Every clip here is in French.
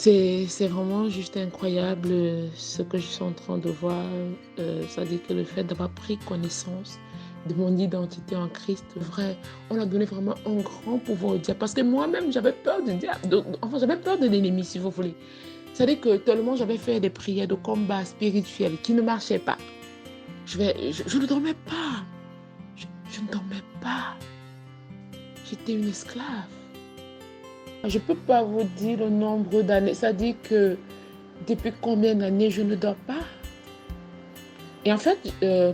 C'est vraiment juste incroyable ce que je suis en train de voir. C'est-à-dire que le fait d'avoir pris connaissance de mon identité en Christ, vrai, on a donné vraiment un grand pouvoir au diable. Parce que moi-même, j'avais peur du diable. Enfin, j'avais peur de l'ennemi, si vous voulez. C'est-à-dire que tellement j'avais fait des prières de combat spirituel qui ne marchaient pas. Je ne dormais pas. Je ne dormais pas. J'étais une esclave. Je ne peux pas vous dire le nombre d'années. C'est-à-dire que depuis combien d'années je ne dors pas. Et en fait,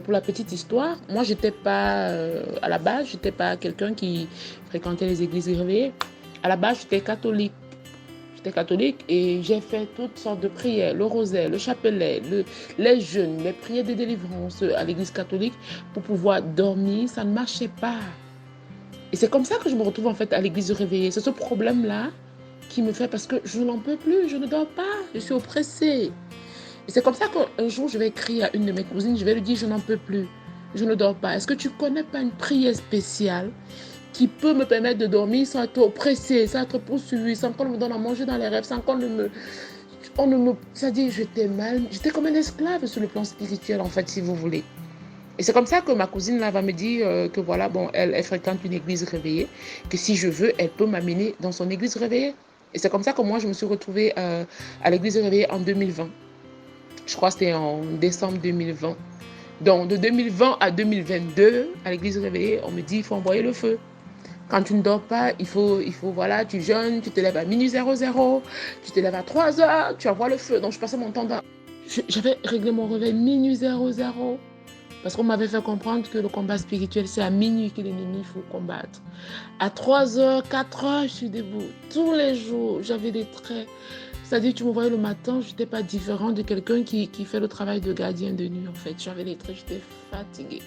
pour la petite histoire, moi, j'étais pas, à la base, j'étais pas quelqu'un qui fréquentait les églises réveillées. À la base, j'étais catholique. J'étais catholique et j'ai fait toutes sortes de prières, le rosaire, le chapelet, les jeûnes, les prières de délivrance à l'église catholique pour pouvoir dormir. Ça ne marchait pas. Et c'est comme ça que je me retrouve en fait à l'église réveillée. C'est ce problème-là qui me fait parce que je n'en peux plus, je ne dors pas, je suis oppressée. Et c'est comme ça qu'un jour, je vais écrire à une de mes cousines, je vais lui dire, je n'en peux plus, je ne dors pas. Est-ce que tu ne connais pas une prière spéciale qui peut me permettre de dormir sans être oppressée, sans être poursuivie, sans qu'on me donne à manger dans les rêves, sans qu'on ne me... C'est-à-dire, j'étais mal, j'étais comme un esclave sur le plan spirituel, en fait, si vous voulez. Et c'est comme ça que ma cousine là va me dire que voilà, bon, elle fréquente une église réveillée, que si je veux, elle peut m'amener dans son église réveillée. Et c'est comme ça que moi, je me suis retrouvée à l'église réveillée en 2020. Je crois que c'était en décembre 2020. Donc, de 2020 à 2022, à l'église réveillée, on me dit, il faut envoyer le feu. Quand tu ne dors pas, voilà, tu jeûnes, tu te lèves à minuit 00, tu te lèves à 3 heures, tu envoies le feu. Donc, je passais mon temps dans... J'avais réglé mon réveil minuit 00. Parce qu'on m'avait fait comprendre que le combat spirituel, c'est à minuit que l'ennemi, il faut combattre. À 3 heures, 4 heures, je suis debout. Tous les jours, j'avais des traits. C'est-à-dire, tu me voyais le matin, je n'étais pas différent de quelqu'un qui fait le travail de gardien de nuit, en fait. J'avais des traits, j'étais fatiguée.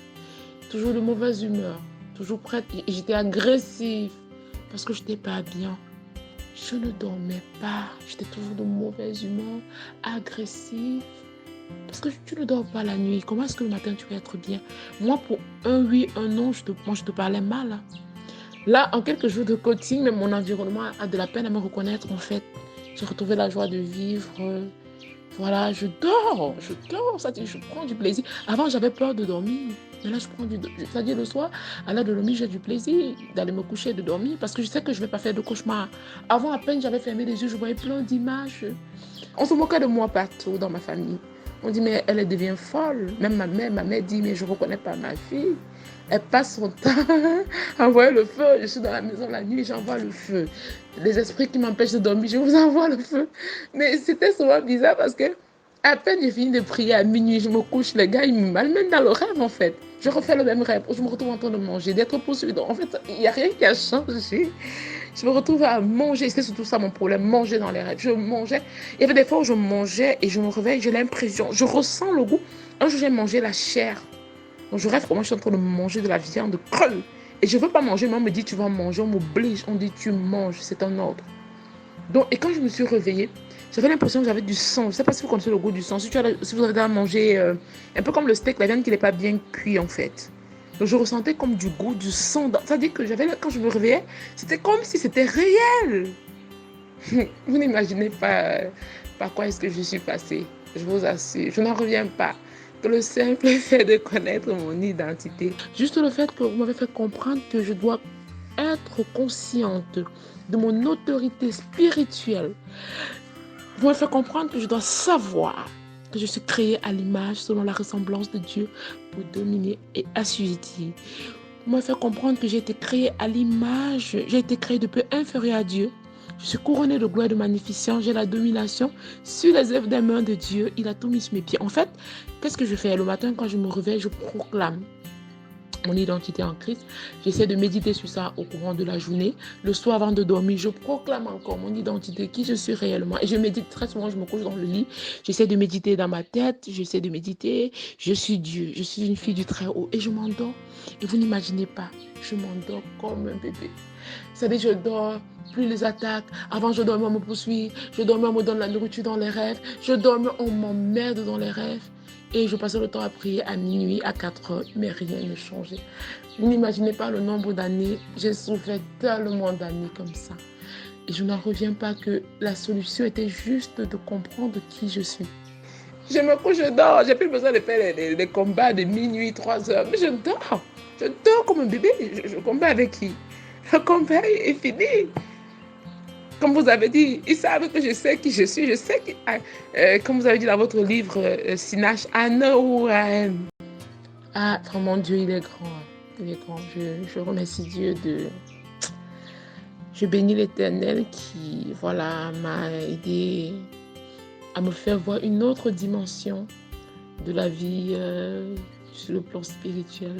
Toujours de mauvaise humeur. Toujours prête. J'étais agressive parce que je n'étais pas bien. Je ne dormais pas. J'étais toujours de mauvaise humeur, agressive. Parce que tu ne dors pas la nuit. Comment est-ce que le matin tu peux être bien? Moi, pour un oui, un non, je te parlais mal. Là, en quelques jours de coaching, même mon environnement a de la peine à me reconnaître en fait. J'ai retrouvé la joie de vivre. Voilà, je dors. C'est-à-dire, je prends du plaisir. Avant, j'avais peur de dormir. Mais là, je prends c'est-à-dire, le soir, à l'heure de dormir, j'ai du plaisir d'aller me coucher et de dormir parce que je sais que je ne vais pas faire de cauchemar. Avant, à peine j'avais fermé les yeux, je voyais plein d'images. On se moquait de moi partout dans ma famille. On dit, mais elle devient folle. Même ma mère dit, mais je ne reconnais pas ma fille. Elle passe son temps à envoyer le feu. Je suis dans la maison la nuit, j'envoie le feu. Les esprits qui m'empêchent de dormir, je vous envoie le feu. Mais c'était souvent bizarre parce que à peine j'ai fini de prier à minuit, je me couche, les gars, ils me malmènent dans le rêve en fait. Je refais le même rêve. Je me retrouve en train de manger, d'être poursuivi. En fait, il n'y a rien qui a changé. Je me retrouve à manger. C'est surtout ça mon problème, manger dans les rêves. Je mangeais. Il y avait des fois où je mangeais et je me réveille, j'ai l'impression, je ressens le goût. Un jour, j'ai mangé la chair. Donc, je rêve comment je suis en train de manger de la viande crue. Et je ne veux pas manger, mais on me dit tu vas manger, on m'oblige, on dit tu manges, c'est un ordre. Donc, et quand je me suis réveillée, j'avais l'impression que j'avais du sang. Je ne sais pas si vous connaissez le goût du sang. Si vous avez déjà mangé un peu comme le steak, la viande qui n'est pas bien cuite en fait. Donc, je ressentais comme du goût, du sang. C'est-à-dire que quand je me réveillais, c'était comme si c'était réel. Vous n'imaginez pas par quoi est-ce que je suis passée. Je vous assure, je n'en reviens pas. Que le simple fait de connaître mon identité. Juste le fait que vous m'avez fait comprendre que je dois être consciente de mon autorité spirituelle. Vous m'avez fait comprendre que je dois savoir que je suis créée à l'image, selon la ressemblance de Dieu, pour dominer et assujettir. Vous m'avez fait comprendre que j'ai été créée à l'image, j'ai été créée de peu inférieur à Dieu. Je suis couronnée de gloire et de magnificence, j'ai la domination sur les œuvres des mains de Dieu. Il a tout mis sur mes pieds. En fait, qu'est-ce que je fais? Le matin, quand je me réveille, je proclame mon identité en Christ. J'essaie de méditer sur ça au courant de la journée. Le soir, avant de dormir, je proclame encore mon identité, qui je suis réellement. Et je médite très souvent, je me couche dans le lit. J'essaie de méditer dans ma tête. J'essaie de méditer. Je suis Dieu. Je suis une fille du Très-Haut. Et je m'endors. Et vous n'imaginez pas, je m'endors comme un bébé. C'est-à-dire, je dors, plus les attaques. Avant, je dormais, on me poursuit. Je dormais, on me donne la nourriture dans les rêves. Je dormais, on m'emmerde dans les rêves. Et je passais le temps à prier à minuit, à 4 heures, mais rien ne changeait. Vous n'imaginez pas le nombre d'années. J'ai souffert tellement d'années comme ça. Et je n'en reviens pas que la solution était juste de comprendre qui je suis. Je me couche, je dors. J'ai plus besoin de faire les combats de minuit, 3 heures. Mais je dors. Je dors comme un bébé. Je combats avec qui? Le combat est fini. Comme vous avez dit, ils savent que je sais qui je suis. Je sais que, comme vous avez dit dans votre livre, Sinach, I know who I am. Ah, vraiment, Dieu, il est grand. Il est grand. Je remercie Dieu de... Je bénis l'Éternel qui, voilà, m'a aidé à me faire voir une autre dimension de la vie sur le plan spirituel.